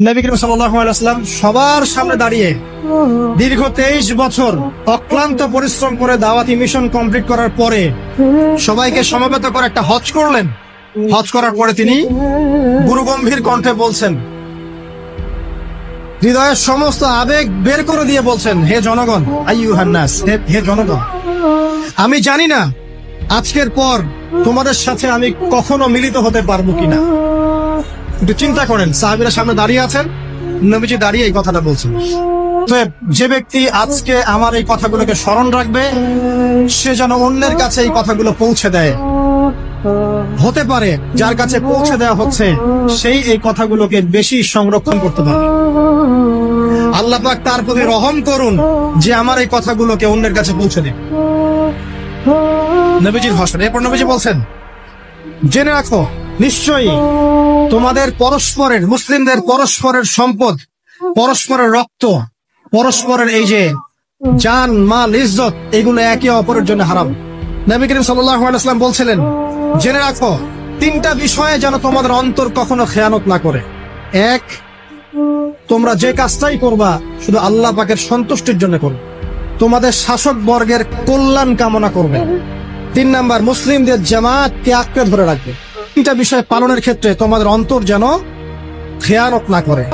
নবী করিম সাল্লাল্লাহু আলাইহি ওয়াসাল্লাম সবার সামনে দাঁড়িয়ে দীর্ঘ 23 বছর অক্লান্ত পরিশ্রম করে দাওয়াতি মিশন কমপ্লিট করার পরে সবাইকে সমবেত করে একটা হজ করলেন। হজ করার পরে তিনি গুরুগম্ভীর কণ্ঠে বলছেন, হৃদয়ের সমস্ত আবেগ বের করে দিয়ে বলছেন, হে জনগণ, আইয়ুহান নাস, হে জনগণ, আমি জানি না আজকের পর তোমাদের সাথে আমি কখনো মিলিত হতে পারবো কিনা। একটু চিন্তা করেন, সাহাবীরা সামনে দাঁড়িয়ে আছেন, নবীজি দাঁড়িয়ে এই কথাটা বলছেন। তো যে ব্যক্তি আজকে আমার এই কথাগুলোকে স্মরণ রাখবে, সে যেন অন্যের কাছে এই কথাগুলো পৌঁছে দেয়। হতে পারে যার কাছে পৌঁছে দেওয়া হচ্ছে সেই এই কথাগুলোকে বেশি সংরক্ষণ করতে পারে। আল্লাহ পাক তার প্রতি রহম করুন যে আমার এই কথাগুলোকে অন্যের কাছে পৌঁছে দেয়। নবীজির ভাষণ, এরপর নবীজি বলছেন, জেনে রাখো নিশ্চয়ই তোমাদের পরস্পরের, মুসলিমদের পরস্পরের সম্পদ, পরস্পরের রক্ত, পরস্পরের এই যে জান, মাল, ইজ্জত, এগুলো একে অপরের জন্য হারাম। নবী করিম সাল্লাল্লাহু আলাইহি ওয়াসাল্লাম বলছিলেন, জেনে রাখো তিনটা বিষয়ে যেন তোমাদের অন্তর কখনো খেয়ানত না করে। এক, তোমরা যে কাজটাই করবা শুধু আল্লাহ পাকের সন্তুষ্টির জন্য করবে, তোমাদের শাসক বর্গের কল্যাণ কামনা করবে। 3 নাম্বার, মুসলিমদের জামাতকে আঁকড়ে ধরে রাখবে। তিনটা বিষয় পালনের ক্ষেত্রে তোমাদের অন্তর যেন খেয়ানত না করে।